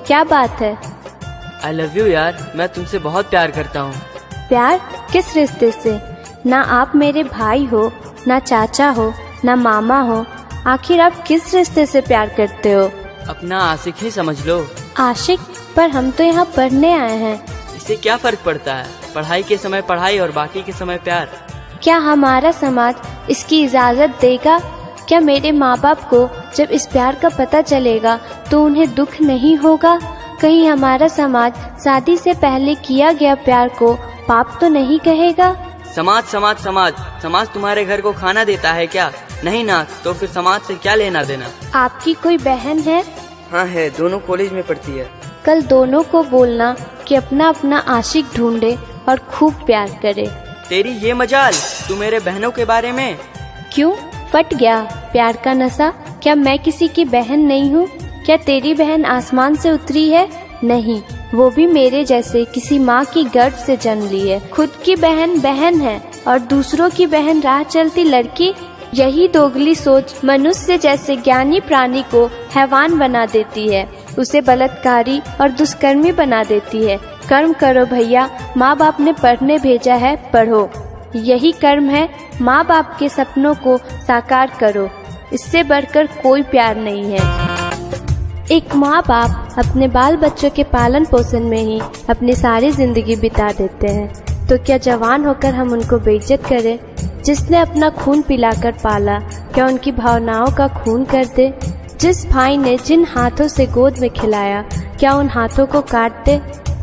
क्या बात है? आई लव यू यार, मैं तुमसे बहुत प्यार करता हूँ। प्यार किस रिश्ते से? ना आप मेरे भाई हो, ना चाचा हो, ना मामा हो, आखिर आप किस रिश्ते से प्यार करते हो? अपना आशिक ही समझ लो। आशिक? पर हम तो यहाँ पढ़ने आए हैं। इससे क्या फर्क पड़ता है? पढ़ाई के समय पढ़ाई और बाकी के समय प्यार। क्या हमारा समाज इसकी इजाजत देगा? क्या मेरे माँ बाप को जब इस प्यार का पता चलेगा तो उन्हें दुख नहीं होगा? कहीं हमारा समाज शादी से पहले किया गया प्यार को पाप तो नहीं कहेगा? समाज समाज समाज समाज तुम्हारे घर को खाना देता है क्या? नहीं ना, तो फिर समाज से क्या लेना देना? आपकी कोई बहन है? हाँ है, दोनों कॉलेज में पढ़ती है। कल दोनों को बोलना कि अपना अपना आशिक ढूंढे और खूब प्यार करे। तेरी ये मजाल, तू मेरे बहनों के बारे में। क्यों फट गया प्यार का नशा? क्या मैं किसी की बहन नहीं हूँ? क्या तेरी बहन आसमान से उतरी है? नहीं, वो भी मेरे जैसे किसी माँ की गर्भ से जन्म ली है। खुद की बहन बहन है और दूसरों की बहन राह चलती लड़की। यही दोगली सोच मनुष्य जैसे ज्ञानी प्राणी को हैवान बना देती है, उसे बलात्कारी और दुष्कर्मी बना देती है। कर्म करो भैया, माँ बाप ने पढ़ने भेजा है, पढ़ो। यही कर्म है, माँ बाप के सपनों को साकार करो। इससे बढ़कर कोई प्यार नहीं है। एक माँ बाप अपने बाल बच्चों के पालन पोषण में ही अपनी सारी जिंदगी बिता देते हैं, तो क्या जवान होकर हम उनको बेइज्जत करें? जिसने अपना खून पिलाकर पाला, क्या उनकी भावनाओं का खून कर दे? जिस भाई ने जिन हाथों से गोद में खिलाया, क्या उन हाथों को काट दे?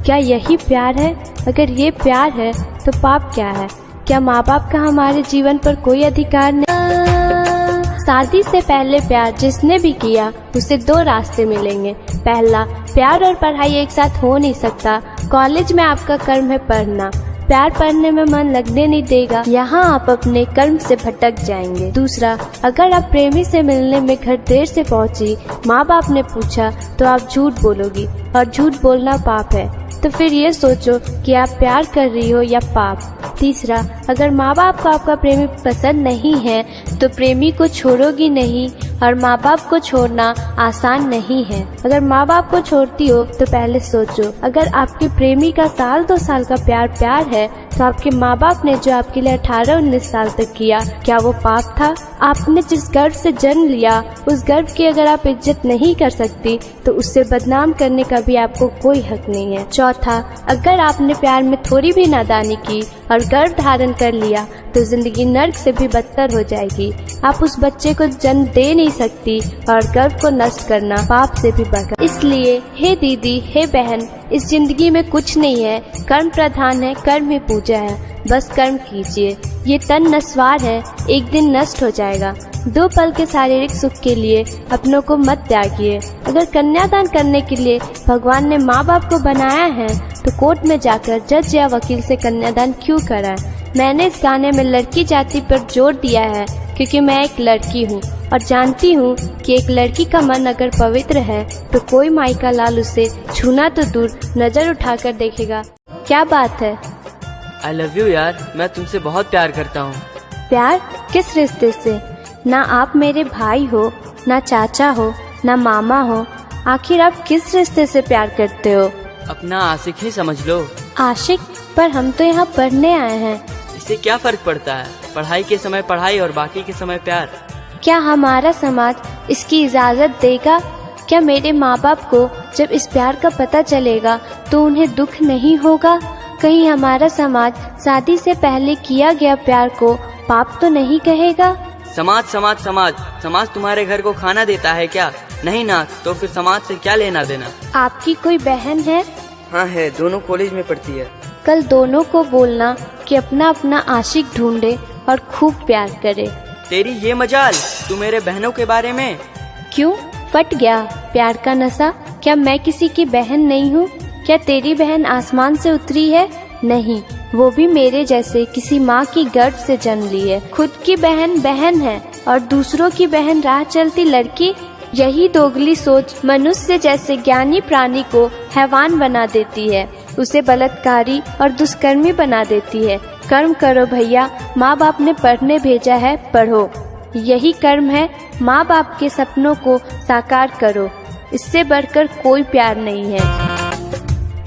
क्या यही प्यार है? अगर ये प्यार है तो पाप क्या है? क्या माँ बाप का हमारे जीवन पर कोई अधिकार नहीं? शादी से पहले प्यार जिसने भी किया उसे दो रास्ते मिलेंगे। पहला, प्यार और पढ़ाई एक साथ हो नहीं सकता। कॉलेज में आपका कर्म है पढ़ना, प्यार पढ़ने में मन लगने नहीं देगा, यहाँ आप अपने कर्म से भटक जाएंगे। दूसरा, अगर आप प्रेमी से मिलने में घर देर से पहुँची, माँ बाप ने पूछा तो आप झूठ बोलोगी और झूठ बोलना पाप है, तो फिर ये सोचो कि आप प्यार कर रही हो या पाप। तीसरा, अगर माँ बाप को आपका प्रेमी पसंद नहीं है तो प्रेमी को छोड़ोगी नहीं, और माँ बाप को छोड़ना आसान नहीं है। अगर माँ बाप को छोड़ती हो तो पहले सोचो, अगर आपके प्रेमी का साल 2 साल का प्यार है तो आपके माँ बाप ने जो आपके लिए 18-19 साल तक किया, क्या वो पाप था? आपने जिस गर्भ से जन्म लिया, उस गर्भ की अगर आप इज्जत नहीं कर सकती तो उससे बदनाम करने का भी आपको कोई हक नहीं है। चौथा, अगर आपने प्यार में थोड़ी भी नादानी की और गर्भ धारण कर लिया तो जिंदगी नर्क से भी बदतर हो जाएगी। आप उस बच्चे को जन्म दे नहीं सकती और गर्भ को नष्ट करना पाप से भी बढ़कर। इसलिए हे दीदी, हे बहन, इस जिंदगी में कुछ नहीं है, कर्म प्रधान है, कर्म ही पूजा है। बस कर्म कीजिए। ये तन नस्वार है, एक दिन नष्ट हो जाएगा। 2 पल के शारीरिक सुख के लिए अपनों को मत त्यागिए। अगर कन्यादान करने के लिए भगवान ने माँ बाप को बनाया है तो कोर्ट में जाकर जज या वकील से कन्यादान क्यों कराएं? मैंने इस गाने में लड़की जाति पर जोर दिया है क्योंकि मैं एक लड़की हूँ और जानती हूँ कि एक लड़की का मन अगर पवित्र है तो कोई माई का लाल उसे छूना तो दूर नजर उठाकर देखेगा। क्या बात है? आई लव यू यार, मैं तुमसे बहुत प्यार करता हूँ। प्यार किस रिश्ते से? ना आप मेरे भाई हो, ना चाचा हो, ना मामा हो, आखिर आप किस रिश्ते से प्यार करते हो? अपना आशिक ही समझ लो। आशिक? पर हम तो यहाँ पढ़ने आए हैं। इससे क्या फर्क पड़ता है? पढ़ाई के समय पढ़ाई और बाकी के समय प्यार। क्या हमारा समाज इसकी इजाजत देगा? क्या मेरे माँ बाप को जब इस प्यार का पता चलेगा तो उन्हें दुख नहीं होगा? कहीं हमारा समाज शादी से पहले किया गया प्यार को पाप तो नहीं कहेगा? समाज समाज समाज समाज तुम्हारे घर को खाना देता है क्या? नहीं ना, तो फिर समाज से क्या लेना देना? आपकी कोई बहन है? हाँ है, दोनों कॉलेज में पढ़ती है। कल दोनों को बोलना कि अपना अपना आशिक ढूंढे और खूब प्यार करे। तेरी ये मजाल, तू मेरे बहनों के बारे में। क्यों फट गया प्यार का नशा? क्या मैं किसी की बहन नहीं हूँ? क्या तेरी बहन आसमान से उतरी है? नहीं, वो भी मेरे जैसे किसी माँ की गर्भ से जन्म ली है। खुद की बहन बहन है और दूसरों की बहन राह चलती लड़की। यही दोगली सोच मनुष्य जैसे ज्ञानी प्राणी को हैवान बना देती है, उसे बलात्कारी और दुष्कर्मी बना देती है। कर्म करो भैया, माँ बाप ने पढ़ने भेजा है, पढ़ो। यही कर्म है, माँ बाप के सपनों को साकार करो। इससे बढ़कर कोई प्यार नहीं है।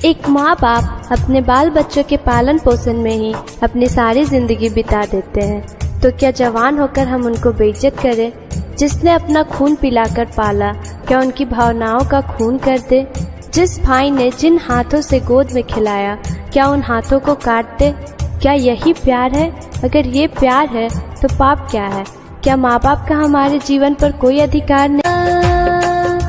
एक माँ बाप अपने बाल बच्चों के पालन पोषण में ही अपनी सारी जिंदगी बिता देते हैं, तो क्या जवान होकर हम उनको बेइज्जत करें? जिसने अपना खून पिलाकर पाला, क्या उनकी भावनाओं का खून कर दे? जिस भाई ने जिन हाथों से गोद में खिलाया, क्या उन हाथों को काट दे? क्या यही प्यार है? अगर ये प्यार है तो पाप क्या है? क्या माँ बाप का हमारे जीवन पर कोई अधिकार नहीं?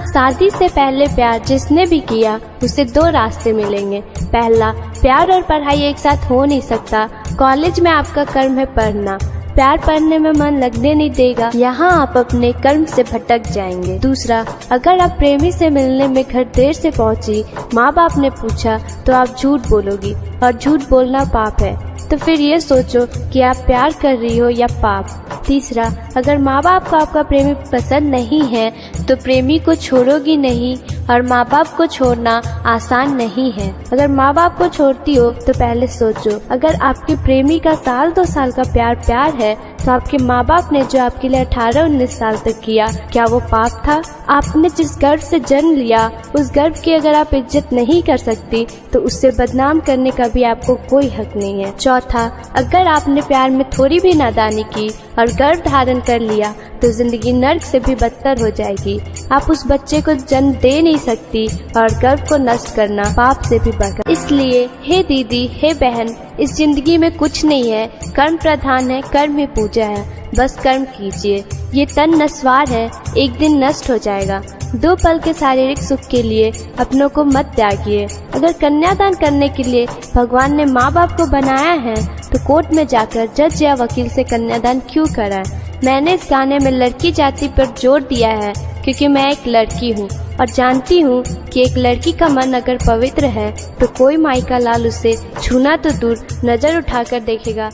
शादी से पहले प्यार जिसने भी किया उसे दो रास्ते मिलेंगे। पहला, प्यार और पढ़ाई एक साथ हो नहीं सकता। कॉलेज में आपका कर्म है पढ़ना, प्यार पढ़ने में मन लगने नहीं देगा, यहाँ आप अपने कर्म से भटक जाएंगे। दूसरा, अगर आप प्रेमी से मिलने में घर देर से पहुँची, माँ बाप ने पूछा तो आप झूठ बोलोगी, और झूठ बोलना पाप है। तो फिर ये सोचो कि आप प्यार कर रही हो या पाप। तीसरा, अगर माँ बाप को आपका प्रेमी पसंद नहीं है तो प्रेमी को छोड़ोगी नहीं, और माँ बाप को छोड़ना आसान नहीं है। अगर माँ बाप को छोड़ती हो तो पहले सोचो, अगर आपके प्रेमी का साल 2 साल का प्यार है तो आपके माँ बाप ने जो आपके लिए 18-19 साल तक किया, क्या वो पाप था? आपने जिस गर्भ से जन्म लिया, उस गर्भ की अगर आप इज्जत नहीं कर सकती तो उससे बदनाम करने का भी आपको कोई हक नहीं है। चौथा, अगर आपने प्यार में थोड़ी भी नादानी की और गर्भ धारण कर लिया तो जिंदगी नर्क से भी बदतर हो जाएगी। आप उस बच्चे को जन्म दे नहीं सकती, और गर्भ को नष्ट करना पाप से भी बढ़कर। इसलिए हे दीदी, हे बहन, इस जिंदगी में कुछ नहीं है, कर्म प्रधान है, कर्म ही पूजा है। बस कर्म कीजिए। ये तन नस्वार है, एक दिन नष्ट हो जाएगा। 2 पल के शारीरिक सुख के लिए अपनों को मत त्यागिए। अगर कन्यादान करने के लिए भगवान ने माँ बाप को बनाया है तो कोर्ट में जाकर जज या वकील से कन्यादान क्यों कराएं? मैंने इस गाने में लड़की जाति पर जोर दिया है क्योंकि मैं एक लड़की हूँ और जानती हूँ कि एक लड़की का मन अगर पवित्र है तो कोई माई का लाल उसे छूना तो दूर नजर उठाकर देखेगा।